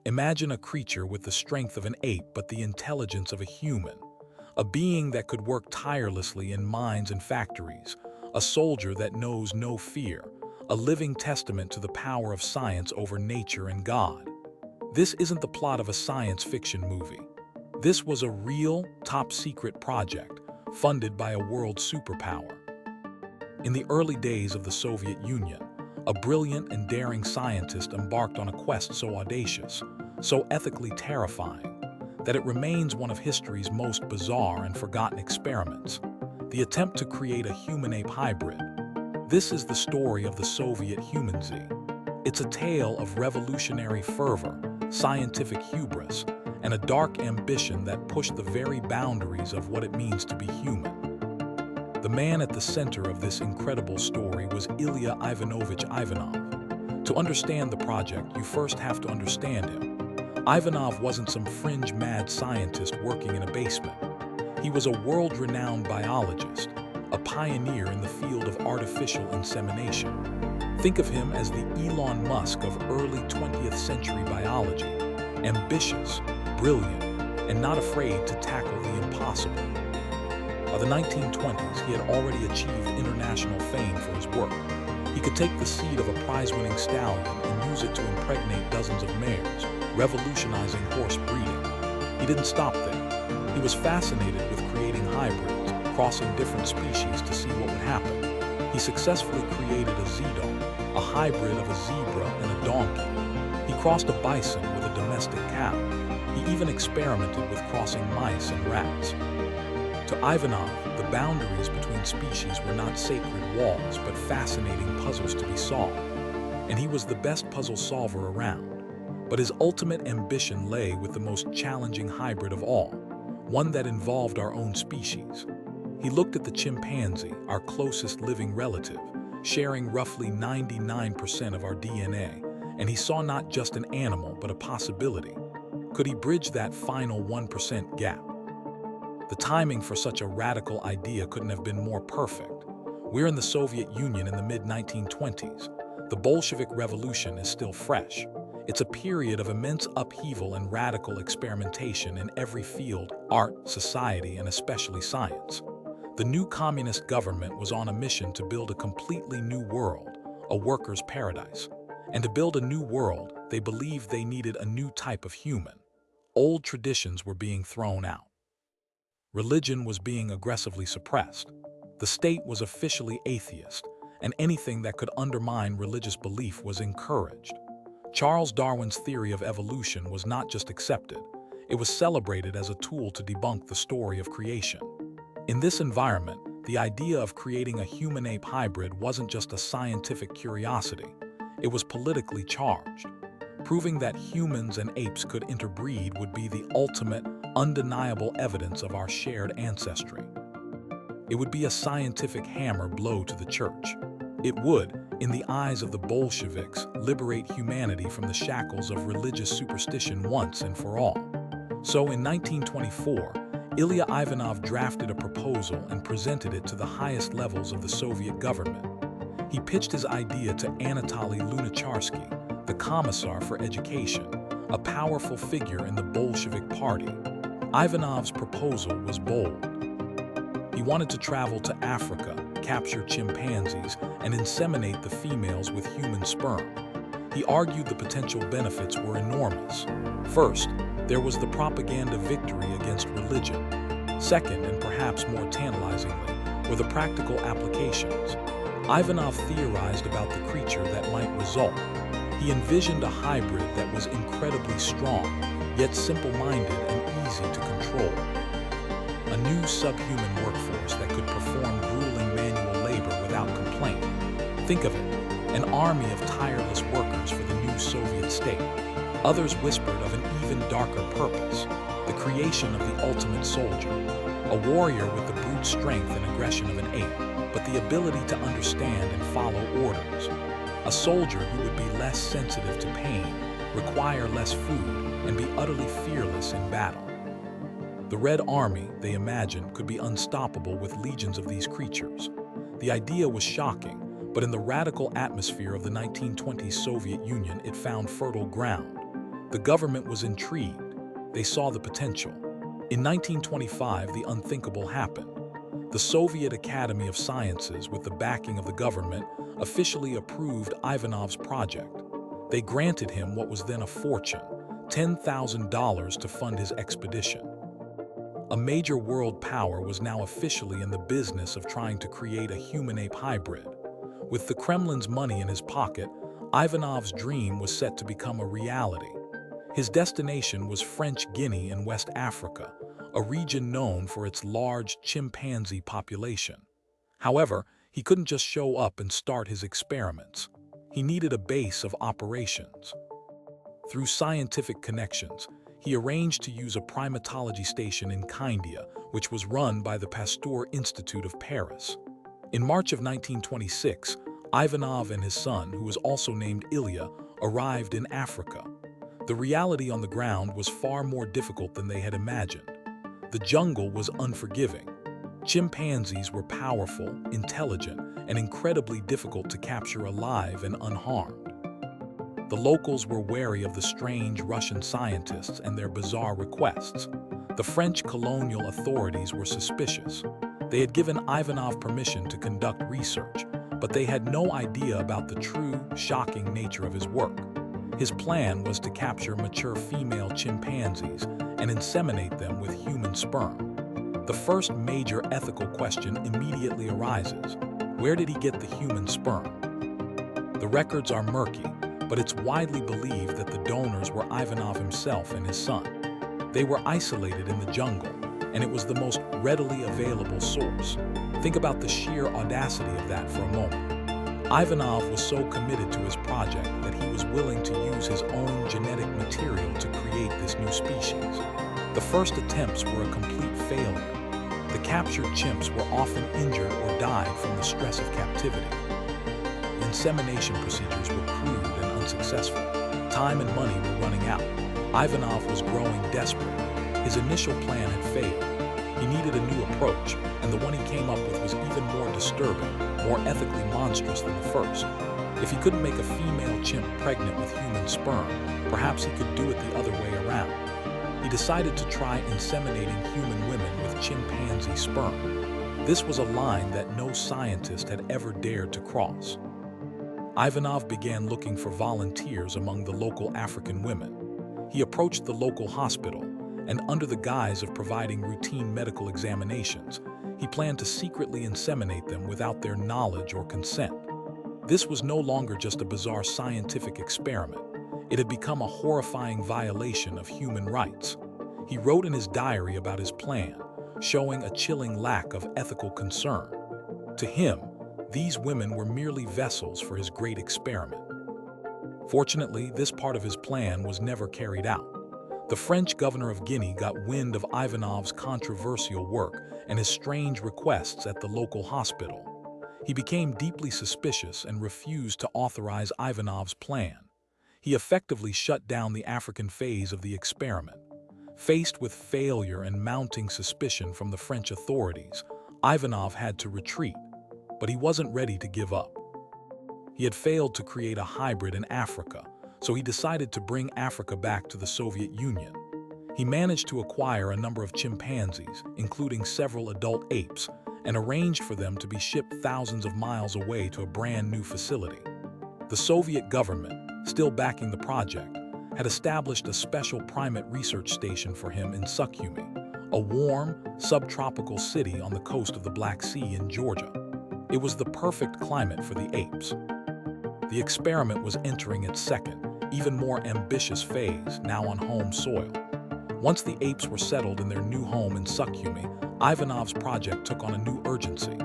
Imagine a creature with the strength of an ape but the intelligence of a human, a being that could work tirelessly in mines and factories, a soldier that knows no fear, a living testament to the power of science over nature and God. This isn't the plot of a science fiction movie. This was a real, top-secret project, funded by a world superpower. In the early days of the Soviet Union, a brilliant and daring scientist embarked on a quest so audacious, so ethically terrifying, that it remains one of history's most bizarre and forgotten experiments: the attempt to create a human-ape hybrid. This is the story of the Soviet Humanzee. It's a tale of revolutionary fervor, scientific hubris, and a dark ambition that pushed the very boundaries of what it means to be human. The man at the center of this incredible story was Ilya Ivanovich Ivanov. To understand the project, you first have to understand him. Ivanov wasn't some fringe mad scientist working in a basement. He was a world-renowned biologist, a pioneer in the field of artificial insemination. Think of him as the Elon Musk of early 20th century biology: ambitious, brilliant, and not afraid to tackle the impossible. By the 1920s, he had already achieved international fame for his work. He could take the seed of a prize-winning stallion and use it to impregnate dozens of mares, revolutionizing horse breeding. He didn't stop there. He was fascinated with creating hybrids, crossing different species to see what would happen. He successfully created a zedong, a hybrid of a zebra and a donkey. He crossed a bison with a domestic cow. He even experimented with crossing mice and rats. To Ivanov, the boundaries between species were not sacred walls, but fascinating puzzles to be solved. And he was the best puzzle solver around. But his ultimate ambition lay with the most challenging hybrid of all, one that involved our own species. He looked at the chimpanzee, our closest living relative, sharing roughly 99% of our DNA, and he saw not just an animal, but a possibility. Could he bridge that final 1% gap? The timing for such a radical idea couldn't have been more perfect. We're in the Soviet Union in the mid-1920s. The Bolshevik Revolution is still fresh. It's a period of immense upheaval and radical experimentation in every field: art, society, and especially science. The new communist government was on a mission to build a completely new world, a worker's paradise. And to build a new world, they believed they needed a new type of human. Old traditions were being thrown out. Religion was being aggressively suppressed. The state was officially atheist, and anything that could undermine religious belief was encouraged. Charles Darwin's theory of evolution was not just accepted, it was celebrated as a tool to debunk the story of creation. In this environment, the idea of creating a human-ape hybrid wasn't just a scientific curiosity, it was politically charged. Proving that humans and apes could interbreed would be the ultimate, undeniable evidence of our shared ancestry. It would be a scientific hammer blow to the church. It would, in the eyes of the Bolsheviks, liberate humanity from the shackles of religious superstition once and for all. So in 1924, Ilya Ivanov drafted a proposal and presented it to the highest levels of the Soviet government. He pitched his idea to Anatoly Lunacharsky, the Commissar for Education, a powerful figure in the Bolshevik Party. Ivanov's proposal was bold. He wanted to travel to Africa, capture chimpanzees, and inseminate the females with human sperm. He argued the potential benefits were enormous. First, there was the propaganda victory against religion. Second, and perhaps more tantalizingly, were the practical applications. Ivanov theorized about the creature that might result. He envisioned a hybrid that was incredibly strong, yet simple-minded and easy to control. A new subhuman workforce that could perform grueling manual labor without complaint. Think of it, an army of tireless workers for the new Soviet state. Others whispered of an even darker purpose, the creation of the ultimate soldier, a warrior with the brute strength and aggression of an ape, but the ability to understand and follow orders. A soldier who would be less sensitive to pain, require less food, and be utterly fearless in battle. The Red Army, they imagined, could be unstoppable with legions of these creatures. The idea was shocking, but in the radical atmosphere of the 1920s Soviet Union, it found fertile ground. The government was intrigued. They saw the potential. In 1925, the unthinkable happened. The Soviet Academy of Sciences, with the backing of the government, officially approved Ivanov's project. They granted him what was then a fortune, $10,000 to fund his expedition. A major world power was now officially in the business of trying to create a human-ape hybrid. With the Kremlin's money in his pocket, Ivanov's dream was set to become a reality. His destination was French Guinea in West Africa, a region known for its large chimpanzee population. However, he couldn't just show up and start his experiments. He needed a base of operations. Through scientific connections, he arranged to use a primatology station in Kindia, which was run by the Pasteur Institute of Paris. In March of 1926, Ivanov and his son, who was also named Ilya, arrived in Africa. The reality on the ground was far more difficult than they had imagined. The jungle was unforgiving. Chimpanzees were powerful, intelligent, and incredibly difficult to capture alive and unharmed. The locals were wary of the strange Russian scientists and their bizarre requests. The French colonial authorities were suspicious. They had given Ivanov permission to conduct research, but they had no idea about the true, shocking nature of his work. His plan was to capture mature female chimpanzees and inseminate them with human sperm. The first major ethical question immediately arises: where did he get the human sperm? The records are murky, but it's widely believed that the donors were Ivanov himself and his son. They were isolated in the jungle, and it was the most readily available source. Think about the sheer audacity of that for a moment. Ivanov was so committed to his project that he was willing to use his own genetic material to create this new species. The first attempts were a complete failure. The captured chimps were often injured or died from the stress of captivity. Insemination procedures were crude and unsuccessful. Time and money were running out. Ivanov was growing desperate. His initial plan had failed. He needed a new approach, and the one he came up with was even more disturbing, more ethically monstrous than the first. If he couldn't make a female chimp pregnant with human sperm, perhaps he could do it the other way around. He decided to try inseminating human women with chimpanzee sperm. This was a line that no scientist had ever dared to cross. Ivanov began looking for volunteers among the local African women. He approached the local hospital, and under the guise of providing routine medical examinations, he planned to secretly inseminate them without their knowledge or consent. This was no longer just a bizarre scientific experiment. It had become a horrifying violation of human rights. He wrote in his diary about his plan, showing a chilling lack of ethical concern. To him, these women were merely vessels for his great experiment. Fortunately, this part of his plan was never carried out. The French governor of Guinea got wind of Ivanov's controversial work and his strange requests at the local hospital. He became deeply suspicious and refused to authorize Ivanov's plan. He effectively shut down the African phase of the experiment. Faced with failure and mounting suspicion from the French authorities, Ivanov had to retreat, but he wasn't ready to give up. He had failed to create a hybrid in Africa, so he decided to bring Africa back to the Soviet Union. He managed to acquire a number of chimpanzees, including several adult apes, and arranged for them to be shipped thousands of miles away to a brand new facility. The Soviet government, still backing the project, had established a special primate research station for him in Sukhumi, a warm, subtropical city on the coast of the Black Sea in Georgia. It was the perfect climate for the apes. The experiment was entering its second, even more ambitious phase, now on home soil. Once the apes were settled in their new home in Sukhumi, Ivanov's project took on a new urgency.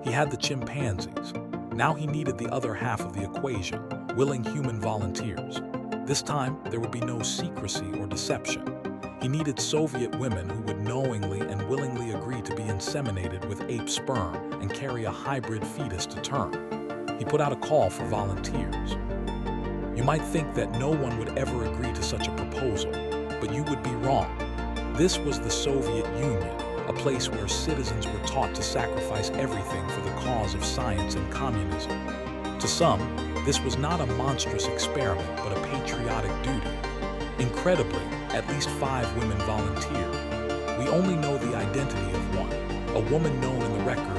He had the chimpanzees. Now he needed the other half of the equation, willing human volunteers. This time, there would be no secrecy or deception. He needed Soviet women who would knowingly and willingly agree to be inseminated with ape sperm and carry a hybrid fetus to term. He put out a call for volunteers. You might think that no one would ever agree to such a proposal, but you would be wrong. This was the Soviet Union, a place where citizens were taught to sacrifice everything for the cause of science and communism. To some, this was not a monstrous experiment, but a patriotic duty. In Incredibly, at least 5 women volunteered. We only know the identity of one, a woman known in the records